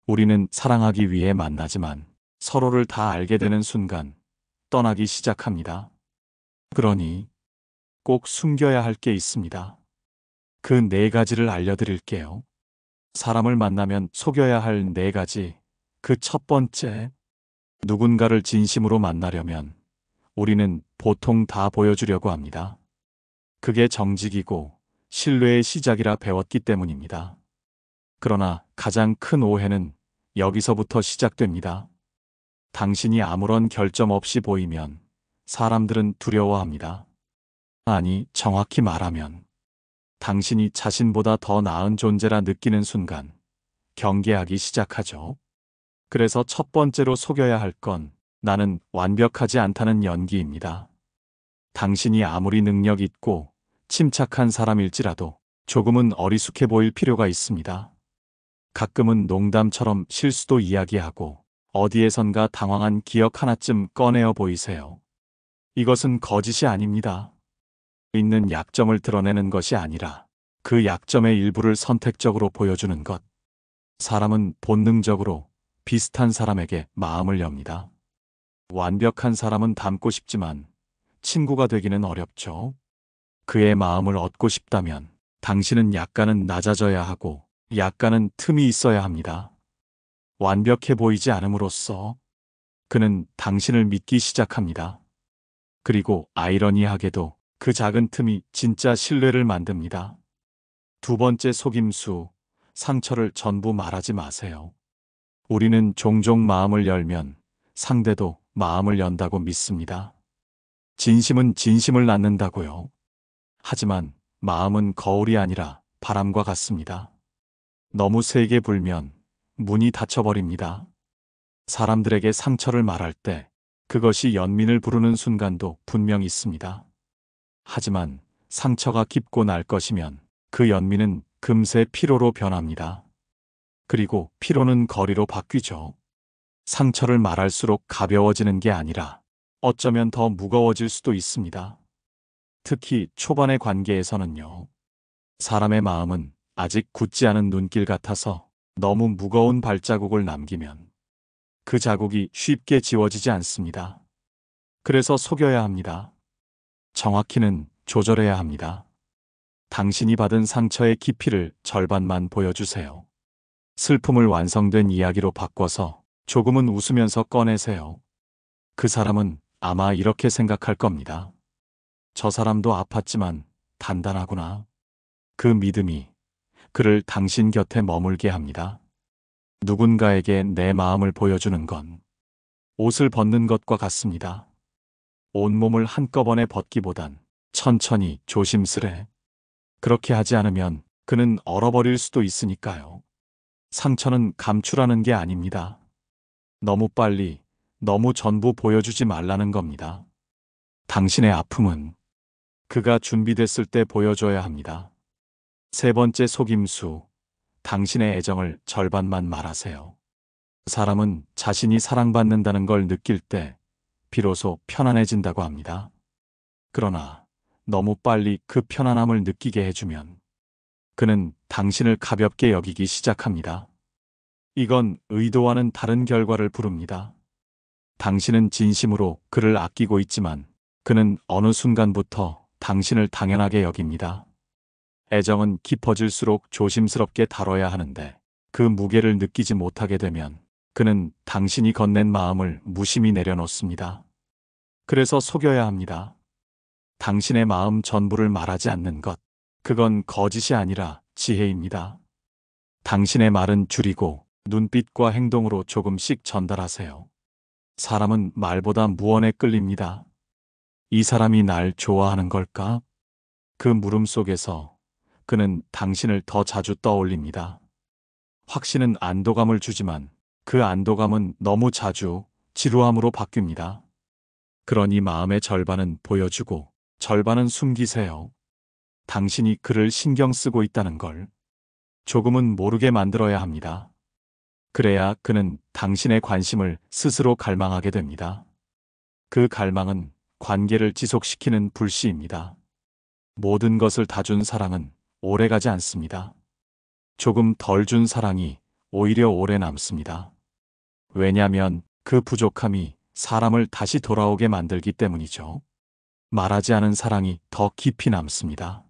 우리는 사랑하기 위해 만나지만 서로를 다 알게 되는 순간 떠나기 시작합니다. 그러니 꼭 숨겨야 할 게 있습니다. 그 네 가지를 알려드릴게요. 사람을 만나면 속여야 할 네 가지. 그 첫 번째, 누군가를 진심으로 만나려면 우리는 보통 다 보여주려고 합니다. 그게 정직이고 신뢰의 시작이라 배웠기 때문입니다. 그러나 가장 큰 오해는 여기서부터 시작됩니다. 당신이 아무런 결점 없이 보이면 사람들은 두려워합니다. 아니, 정확히 말하면 당신이 자신보다 더 나은 존재라 느끼는 순간 경계하기 시작하죠. 그래서 첫 번째로 속여야 할 건 나는 완벽하지 않다는 연기입니다. 당신이 아무리 능력 있고 침착한 사람일지라도 조금은 어리숙해 보일 필요가 있습니다. 가끔은 농담처럼 실수도 이야기하고 어디에선가 당황한 기억 하나쯤 꺼내어 보이세요. 이것은 거짓이 아닙니다. 있는 약점을 드러내는 것이 아니라 그 약점의 일부를 선택적으로 보여주는 것. 사람은 본능적으로 비슷한 사람에게 마음을 엽니다. 완벽한 사람은 닮고 싶지만 친구가 되기는 어렵죠. 그의 마음을 얻고 싶다면 당신은 약간은 낮아져야 하고 약간은 틈이 있어야 합니다. 완벽해 보이지 않음으로써 그는 당신을 믿기 시작합니다. 그리고 아이러니하게도 그 작은 틈이 진짜 신뢰를 만듭니다. 두 번째 속임수, 상처를 전부 말하지 마세요. 우리는 종종 마음을 열면 상대도 마음을 연다고 믿습니다. 진심은 진심을 낳는다고요. 하지만 마음은 거울이 아니라 바람과 같습니다. 너무 세게 불면 문이 닫혀버립니다. 사람들에게 상처를 말할 때 그것이 연민을 부르는 순간도 분명 있습니다. 하지만 상처가 깊고 날 것이면 그 연민은 금세 피로로 변합니다. 그리고 피로는 거리로 바뀌죠. 상처를 말할수록 가벼워지는 게 아니라 어쩌면 더 무거워질 수도 있습니다. 특히 초반의 관계에서는요. 사람의 마음은 아직 굳지 않은 눈길 같아서 너무 무거운 발자국을 남기면 그 자국이 쉽게 지워지지 않습니다. 그래서 속여야 합니다. 정확히는 조절해야 합니다. 당신이 받은 상처의 깊이를 절반만 보여주세요. 슬픔을 완성된 이야기로 바꿔서 조금은 웃으면서 꺼내세요. 그 사람은 아마 이렇게 생각할 겁니다. 저 사람도 아팠지만 단단하구나. 그 믿음이 그를 당신 곁에 머물게 합니다. 누군가에게 내 마음을 보여주는 건 옷을 벗는 것과 같습니다. 온몸을 한꺼번에 벗기보단 천천히 조심스레. 그렇게 하지 않으면 그는 얼어버릴 수도 있으니까요. 상처는 감추라는 게 아닙니다. 너무 빨리, 너무 전부 보여주지 말라는 겁니다. 당신의 아픔은 그가 준비됐을 때 보여줘야 합니다. 세 번째 속임수, 당신의 애정을 절반만 말하세요. 사람은 자신이 사랑받는다는 걸 느낄 때 비로소 편안해진다고 합니다. 그러나 너무 빨리 그 편안함을 느끼게 해주면 그는 당신을 가볍게 여기기 시작합니다. 이건 의도와는 다른 결과를 부릅니다. 당신은 진심으로 그를 아끼고 있지만 그는 어느 순간부터 당신을 당연하게 여깁니다. 애정은 깊어질수록 조심스럽게 다뤄야 하는데 그 무게를 느끼지 못하게 되면 그는 당신이 건넨 마음을 무심히 내려놓습니다. 그래서 속여야 합니다. 당신의 마음 전부를 말하지 않는 것. 그건 거짓이 아니라 지혜입니다. 당신의 말은 줄이고 눈빛과 행동으로 조금씩 전달하세요. 사람은 말보다 무언에 끌립니다. 이 사람이 날 좋아하는 걸까? 그 물음 속에서 그는 당신을 더 자주 떠올립니다. 확신은 안도감을 주지만 그 안도감은 너무 자주 지루함으로 바뀝니다. 그러니 마음의 절반은 보여주고 절반은 숨기세요. 당신이 그를 신경 쓰고 있다는 걸 조금은 모르게 만들어야 합니다. 그래야 그는 당신의 관심을 스스로 갈망하게 됩니다. 그 갈망은 관계를 지속시키는 불씨입니다. 모든 것을 다 준 사랑은 오래가지 않습니다. 조금 덜 준 사랑이 오히려 오래 남습니다. 왜냐하면 그 부족함이 사람을 다시 돌아오게 만들기 때문이죠. 말하지 않은 사랑이 더 깊이 남습니다.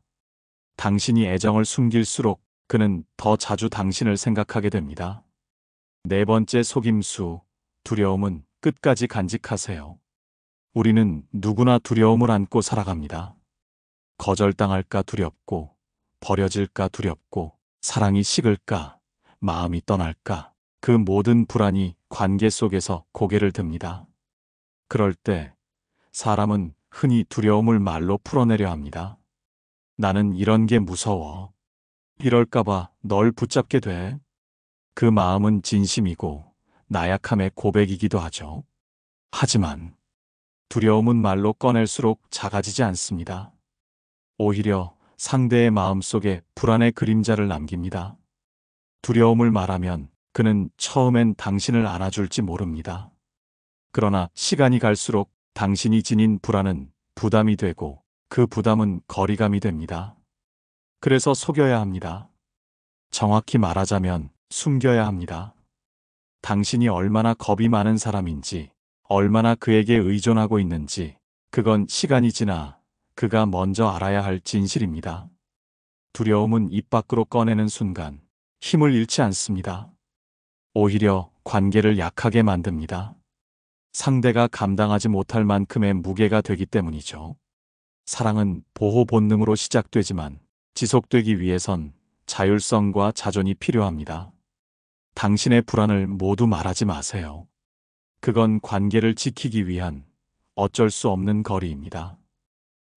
당신이 애정을 숨길수록 그는 더 자주 당신을 생각하게 됩니다. 네 번째 속임수, 두려움은 끝까지 간직하세요. 우리는 누구나 두려움을 안고 살아갑니다. 거절당할까 두렵고, 버려질까 두렵고, 사랑이 식을까, 마음이 떠날까, 그 모든 불안이 관계 속에서 고개를 듭니다. 그럴 때 사람은 흔히 두려움을 말로 풀어내려 합니다. 나는 이런 게 무서워. 이럴까봐 널 붙잡게 돼. 그 마음은 진심이고 나약함의 고백이기도 하죠. 하지만 두려움은 말로 꺼낼수록 작아지지 않습니다. 오히려 상대의 마음속에 불안의 그림자를 남깁니다. 두려움을 말하면 그는 처음엔 당신을 안아줄지 모릅니다. 그러나 시간이 갈수록 당신이 지닌 불안은 부담이 되고 그 부담은 거리감이 됩니다. 그래서 속여야 합니다. 정확히 말하자면 숨겨야 합니다. 당신이 얼마나 겁이 많은 사람인지, 얼마나 그에게 의존하고 있는지, 그건 시간이 지나 그가 먼저 알아야 할 진실입니다. 두려움은 입 밖으로 꺼내는 순간 힘을 잃지 않습니다. 오히려 관계를 약하게 만듭니다. 상대가 감당하지 못할 만큼의 무게가 되기 때문이죠. 사랑은 보호 본능으로 시작되지만 지속되기 위해선 자율성과 자존이 필요합니다. 당신의 불안을 모두 말하지 마세요. 그건 관계를 지키기 위한 어쩔 수 없는 거리입니다.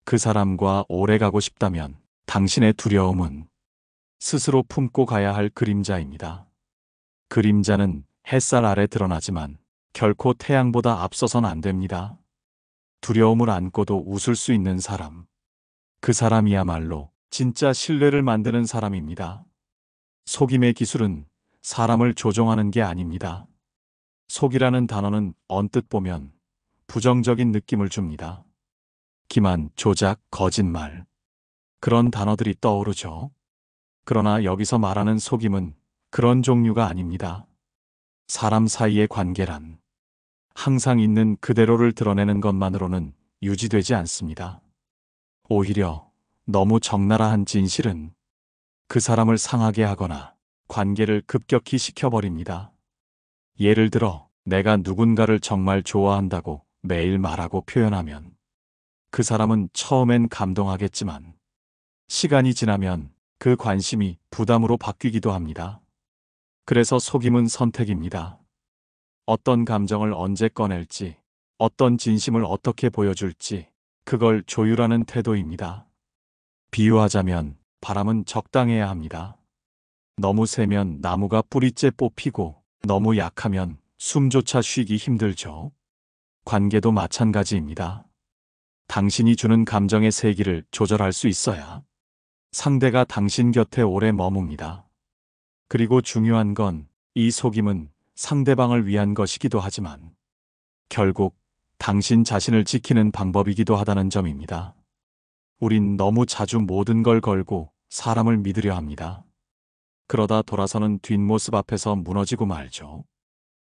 그 사람과 오래 가고 싶다면 당신의 두려움은 스스로 품고 가야 할 그림자입니다. 그림자는 햇살 아래 드러나지만 결코 태양보다 앞서선 안 됩니다. 두려움을 안고도 웃을 수 있는 사람. 그 사람이야말로 진짜 신뢰를 만드는 사람입니다. 속임의 기술은 사람을 조종하는 게 아닙니다. 속이라는 단어는 언뜻 보면 부정적인 느낌을 줍니다. 기만, 조작, 거짓말. 그런 단어들이 떠오르죠. 그러나 여기서 말하는 속임은 그런 종류가 아닙니다. 사람 사이의 관계란 항상 있는 그대로를 드러내는 것만으로는 유지되지 않습니다. 오히려 너무 적나라한 진실은 그 사람을 상하게 하거나 관계를 급격히 식혀버립니다. 예를 들어 내가 누군가를 정말 좋아한다고 매일 말하고 표현하면 그 사람은 처음엔 감동하겠지만 시간이 지나면 그 관심이 부담으로 바뀌기도 합니다. 그래서 속임은 선택입니다. 어떤 감정을 언제 꺼낼지, 어떤 진심을 어떻게 보여줄지, 그걸 조율하는 태도입니다. 비유하자면 바람은 적당해야 합니다. 너무 세면 나무가 뿌리째 뽑히고 너무 약하면 숨조차 쉬기 힘들죠. 관계도 마찬가지입니다. 당신이 주는 감정의 세기를 조절할 수 있어야 상대가 당신 곁에 오래 머뭅니다. 그리고 중요한 건 이 속임은 상대방을 위한 것이기도 하지만 결국 당신 자신을 지키는 방법이기도 하다는 점입니다. 우린 너무 자주 모든 걸 걸고 사람을 믿으려 합니다. 그러다 돌아서는 뒷모습 앞에서 무너지고 말죠.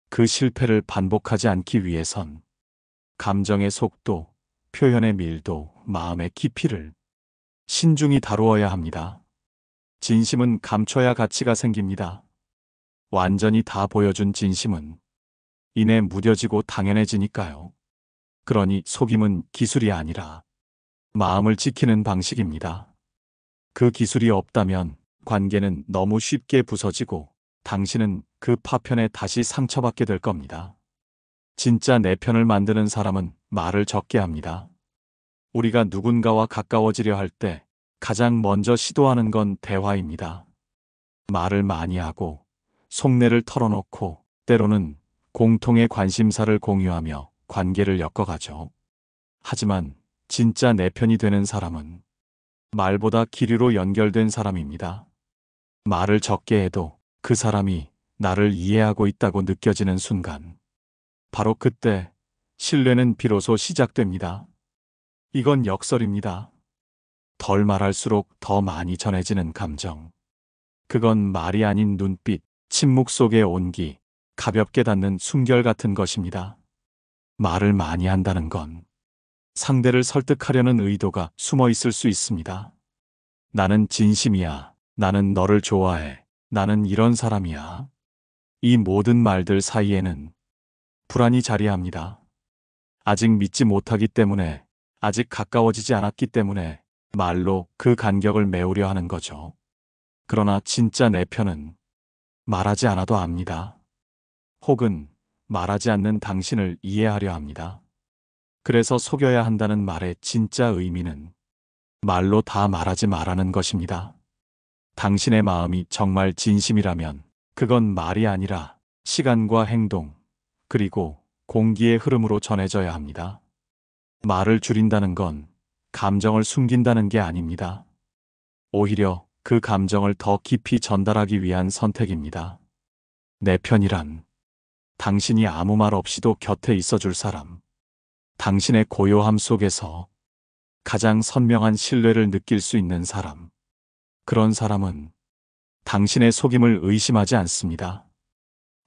그 실패를 반복하지 않기 위해선 감정의 속도, 표현의 밀도, 마음의 깊이를 신중히 다루어야 합니다. 진심은 감춰야 가치가 생깁니다. 완전히 다 보여준 진심은 이내 무뎌지고 당연해지니까요. 그러니 속임은 기술이 아니라 마음을 지키는 방식입니다. 그 기술이 없다면 관계는 너무 쉽게 부서지고 당신은 그 파편에 다시 상처받게 될 겁니다. 진짜 내 편을 만드는 사람은 말을 적게 합니다. 우리가 누군가와 가까워지려 할 때 가장 먼저 시도하는 건 대화입니다. 말을 많이 하고 속내를 털어놓고 때로는 공통의 관심사를 공유하며 관계를 엮어가죠. 하지만 진짜 내 편이 되는 사람은 말보다 기류로 연결된 사람입니다. 말을 적게 해도 그 사람이 나를 이해하고 있다고 느껴지는 순간 바로 그때 신뢰는 비로소 시작됩니다. 이건 역설입니다. 덜 말할수록 더 많이 전해지는 감정. 그건 말이 아닌 눈빛, 침묵 속의 온기, 가볍게 닿는 숨결 같은 것입니다. 말을 많이 한다는 건 상대를 설득하려는 의도가 숨어 있을 수 있습니다. 나는 진심이야. 나는 너를 좋아해. 나는 이런 사람이야. 이 모든 말들 사이에는 불안이 자리합니다. 아직 믿지 못하기 때문에, 아직 가까워지지 않았기 때문에 말로 그 간격을 메우려 하는 거죠. 그러나 진짜 내 편은 말하지 않아도 압니다. 혹은 말하지 않는 당신을 이해하려 합니다. 그래서 속여야 한다는 말의 진짜 의미는 말로 다 말하지 말라는 것입니다. 당신의 마음이 정말 진심이라면 그건 말이 아니라 시간과 행동, 그리고 공기의 흐름으로 전해져야 합니다. 말을 줄인다는 건 감정을 숨긴다는 게 아닙니다. 오히려 그 감정을 더 깊이 전달하기 위한 선택입니다. 내 편이란 당신이 아무 말 없이도 곁에 있어줄 사람, 당신의 고요함 속에서 가장 선명한 신뢰를 느낄 수 있는 사람, 그런 사람은 당신의 속임을 의심하지 않습니다.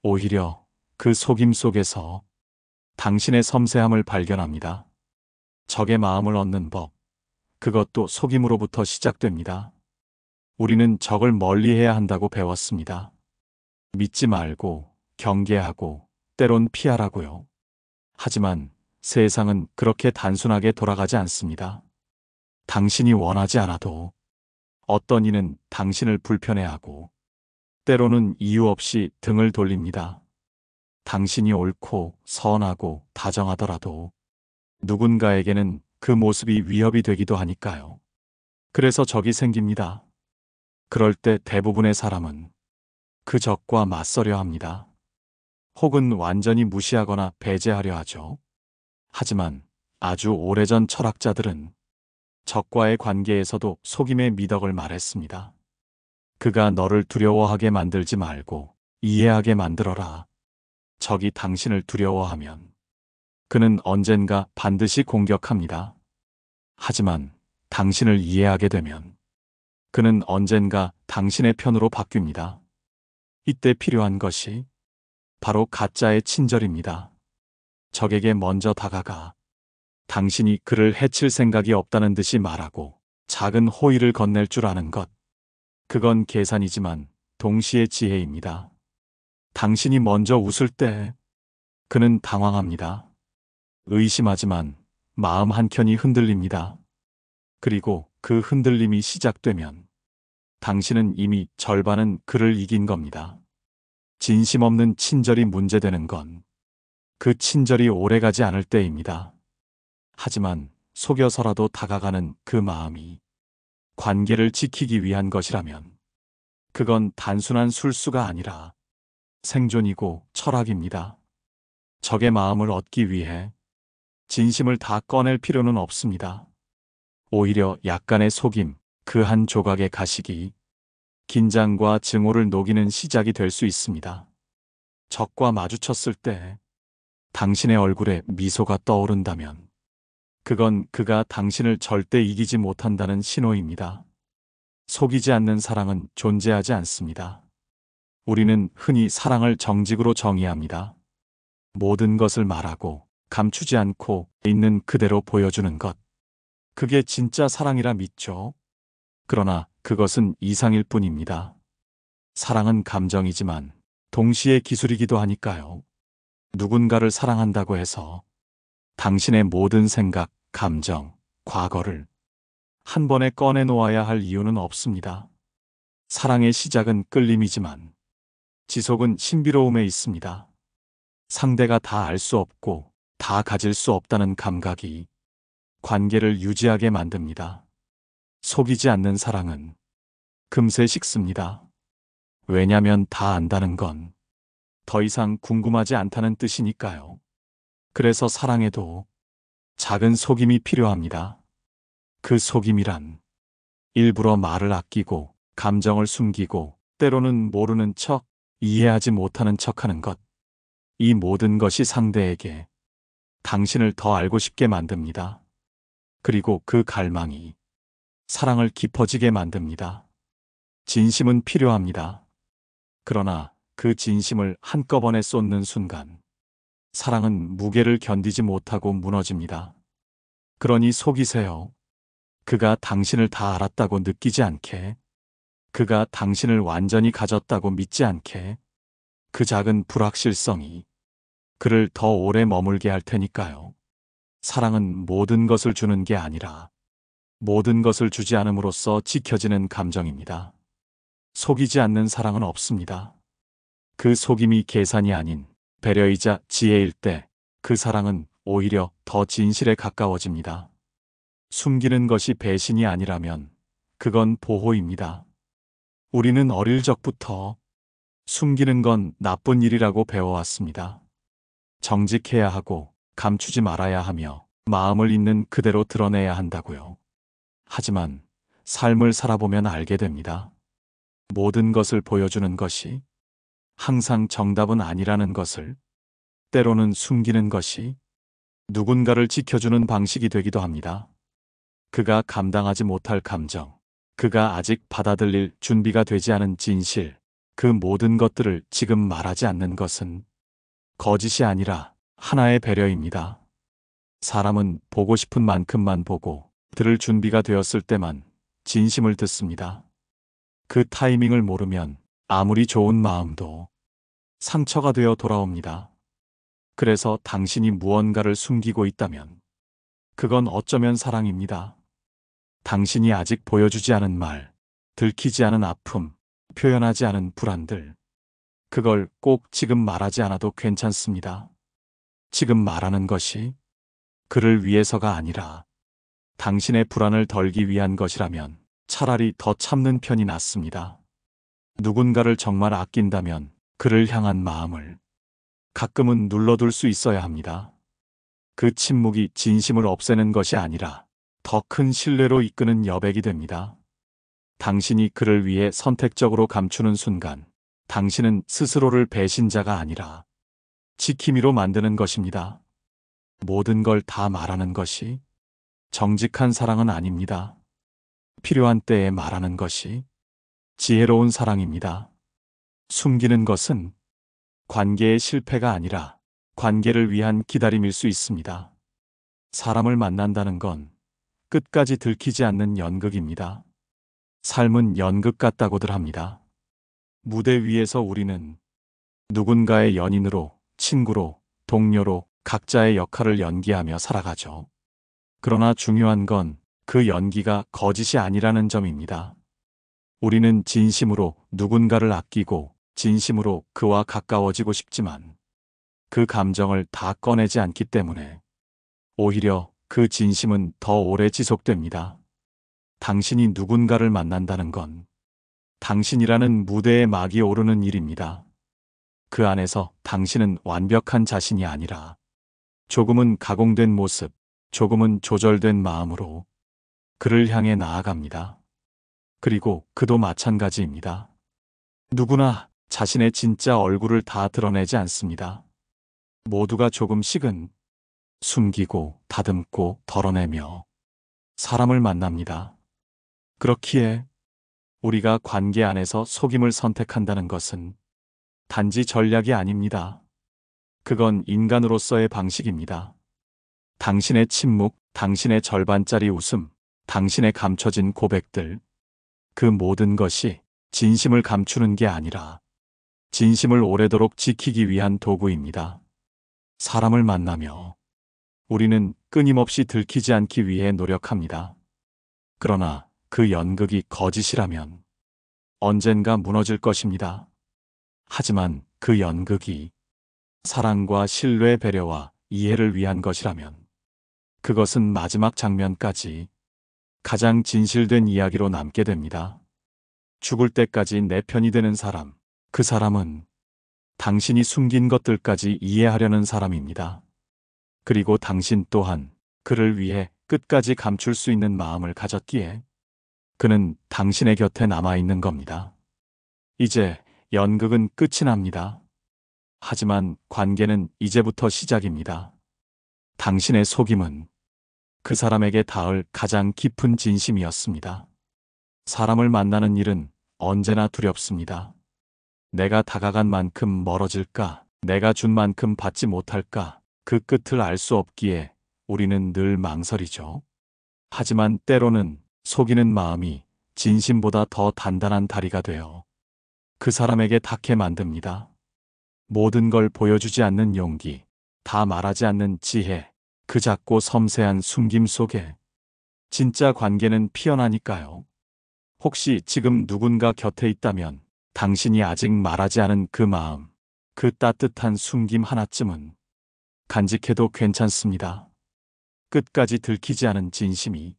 오히려 그 속임 속에서 당신의 섬세함을 발견합니다. 적의 마음을 얻는 법, 그것도 속임으로부터 시작됩니다. 우리는 적을 멀리해야 한다고 배웠습니다. 믿지 말고, 경계하고, 때론 피하라고요. 하지만 세상은 그렇게 단순하게 돌아가지 않습니다. 당신이 원하지 않아도 어떤 이는 당신을 불편해하고, 때로는 이유 없이 등을 돌립니다. 당신이 옳고 선하고 다정하더라도 누군가에게는 그 모습이 위협이 되기도 하니까요. 그래서 적이 생깁니다. 그럴 때 대부분의 사람은 그 적과 맞서려 합니다. 혹은 완전히 무시하거나 배제하려 하죠. 하지만 아주 오래전 철학자들은 적과의 관계에서도 속임의 미덕을 말했습니다. 그가 너를 두려워하게 만들지 말고 이해하게 만들어라. 적이 당신을 두려워하면 그는 언젠가 반드시 공격합니다. 하지만 당신을 이해하게 되면 그는 언젠가 당신의 편으로 바뀝니다. 이때 필요한 것이 바로 가짜의 친절입니다. 적에게 먼저 다가가 당신이 그를 해칠 생각이 없다는 듯이 말하고 작은 호의를 건넬 줄 아는 것. 그건 계산이지만 동시에 지혜입니다. 당신이 먼저 웃을 때 그는 당황합니다. 의심하지만 마음 한켠이 흔들립니다. 그리고 그 흔들림이 시작되면 당신은 이미 절반은 그를 이긴 겁니다. 진심 없는 친절이 문제되는 건 그 친절이 오래가지 않을 때입니다. 하지만 속여서라도 다가가는 그 마음이 관계를 지키기 위한 것이라면 그건 단순한 술수가 아니라 생존이고 철학입니다. 적의 마음을 얻기 위해 진심을 다 꺼낼 필요는 없습니다. 오히려 약간의 속임, 그 한 조각의 가식이 긴장과 증오를 녹이는 시작이 될 수 있습니다. 적과 마주쳤을 때 당신의 얼굴에 미소가 떠오른다면 그건 그가 당신을 절대 이기지 못한다는 신호입니다. 속이지 않는 사랑은 존재하지 않습니다. 우리는 흔히 사랑을 정직으로 정의합니다. 모든 것을 말하고 감추지 않고 있는 그대로 보여주는 것. 그게 진짜 사랑이라 믿죠. 그러나 그것은 이상일 뿐입니다. 사랑은 감정이지만 동시에 기술이기도 하니까요. 누군가를 사랑한다고 해서 당신의 모든 생각, 감정, 과거를 한 번에 꺼내놓아야 할 이유는 없습니다. 사랑의 시작은 끌림이지만 지속은 신비로움에 있습니다. 상대가 다 알 수 없고 다 가질 수 없다는 감각이 관계를 유지하게 만듭니다. 속이지 않는 사랑은 금세 식습니다. 왜냐면 다 안다는 건 더 이상 궁금하지 않다는 뜻이니까요. 그래서 사랑에도 작은 속임이 필요합니다. 그 속임이란 일부러 말을 아끼고 감정을 숨기고 때로는 모르는 척, 이해하지 못하는 척하는 것. 이 모든 것이 상대에게 당신을 더 알고 싶게 만듭니다. 그리고 그 갈망이 사랑을 깊어지게 만듭니다. 진심은 필요합니다. 그러나 그 진심을 한꺼번에 쏟는 순간 사랑은 무게를 견디지 못하고 무너집니다. 그러니 속이세요. 그가 당신을 다 알았다고 느끼지 않게, 그가 당신을 완전히 가졌다고 믿지 않게, 그 작은 불확실성이 그를 더 오래 머물게 할 테니까요. 사랑은 모든 것을 주는 게 아니라 모든 것을 주지 않음으로써 지켜지는 감정입니다. 속이지 않는 사랑은 없습니다. 그 속임이 계산이 아닌 배려이자 지혜일 때 그 사랑은 오히려 더 진실에 가까워집니다. 숨기는 것이 배신이 아니라면 그건 보호입니다. 우리는 어릴 적부터 숨기는 건 나쁜 일이라고 배워왔습니다. 정직해야 하고 감추지 말아야 하며 마음을 있는 그대로 드러내야 한다고요. 하지만 삶을 살아보면 알게 됩니다. 모든 것을 보여주는 것이 항상 정답은 아니라는 것을, 때로는 숨기는 것이 누군가를 지켜주는 방식이 되기도 합니다. 그가 감당하지 못할 감정, 그가 아직 받아들일 준비가 되지 않은 진실, 그 모든 것들을 지금 말하지 않는 것은 거짓이 아니라 하나의 배려입니다. 사람은 보고 싶은 만큼만 보고 들을 준비가 되었을 때만 진심을 듣습니다. 그 타이밍을 모르면 아무리 좋은 마음도 상처가 되어 돌아옵니다. 그래서 당신이 무언가를 숨기고 있다면 그건 어쩌면 사랑입니다. 당신이 아직 보여주지 않은 말, 들키지 않은 아픔, 표현하지 않은 불안들, 그걸 꼭 지금 말하지 않아도 괜찮습니다. 지금 말하는 것이 그를 위해서가 아니라 당신의 불안을 덜기 위한 것이라면 차라리 더 참는 편이 낫습니다. 누군가를 정말 아낀다면 그를 향한 마음을 가끔은 눌러둘 수 있어야 합니다. 그 침묵이 진심을 없애는 것이 아니라 더 큰 신뢰로 이끄는 여백이 됩니다. 당신이 그를 위해 선택적으로 감추는 순간 당신은 스스로를 배신자가 아니라 지킴이로 만드는 것입니다. 모든 걸 다 말하는 것이 정직한 사랑은 아닙니다. 필요한 때에 말하는 것이 지혜로운 사랑입니다. 숨기는 것은 관계의 실패가 아니라 관계를 위한 기다림일 수 있습니다. 사람을 만난다는 건 끝까지 들키지 않는 연극입니다. 삶은 연극 같다고들 합니다. 무대 위에서 우리는 누군가의 연인으로, 친구로, 동료로 각자의 역할을 연기하며 살아가죠. 그러나 중요한 건 그 연기가 거짓이 아니라는 점입니다. 우리는 진심으로 누군가를 아끼고 진심으로 그와 가까워지고 싶지만 그 감정을 다 꺼내지 않기 때문에 오히려 그 진심은 더 오래 지속됩니다. 당신이 누군가를 만난다는 건 당신이라는 무대에 막이 오르는 일입니다. 그 안에서 당신은 완벽한 자신이 아니라 조금은 가공된 모습, 조금은 조절된 마음으로 그를 향해 나아갑니다. 그리고 그도 마찬가지입니다. 누구나 자신의 진짜 얼굴을 다 드러내지 않습니다. 모두가 조금씩은 숨기고 다듬고 덜어내며 사람을 만납니다. 그렇기에 우리가 관계 안에서 속임을 선택한다는 것은 단지 전략이 아닙니다. 그건 인간으로서의 방식입니다. 당신의 침묵, 당신의 절반짜리 웃음, 당신의 감춰진 고백들, 그 모든 것이 진심을 감추는 게 아니라 진심을 오래도록 지키기 위한 도구입니다. 사람을 만나며 우리는 끊임없이 들키지 않기 위해 노력합니다. 그러나 그 연극이 거짓이라면 언젠가 무너질 것입니다. 하지만 그 연극이 사랑과 신뢰, 배려와 이해를 위한 것이라면 그것은 마지막 장면까지 가장 진실된 이야기로 남게 됩니다. 죽을 때까지 내 편이 되는 사람, 그 사람은 당신이 숨긴 것들까지 이해하려는 사람입니다. 그리고 당신 또한 그를 위해 끝까지 감출 수 있는 마음을 가졌기에 그는 당신의 곁에 남아있는 겁니다. 이제 연극은 끝이 납니다. 하지만 관계는 이제부터 시작입니다. 당신의 속임은 그 사람에게 닿을 가장 깊은 진심이었습니다. 사람을 만나는 일은 언제나 두렵습니다. 내가 다가간 만큼 멀어질까? 내가 준 만큼 받지 못할까? 그 끝을 알 수 없기에 우리는 늘 망설이죠. 하지만 때로는 속이는 마음이 진심보다 더 단단한 다리가 되어 그 사람에게 닿게 만듭니다. 모든 걸 보여주지 않는 용기, 다 말하지 않는 지혜, 그 작고 섬세한 숨김 속에 진짜 관계는 피어나니까요. 혹시 지금 누군가 곁에 있다면 당신이 아직 말하지 않은 그 마음, 그 따뜻한 숨김 하나쯤은 간직해도 괜찮습니다. 끝까지 들키지 않은 진심이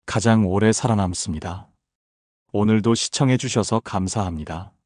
가장 오래 살아남습니다. 오늘도 시청해 주셔서 감사합니다.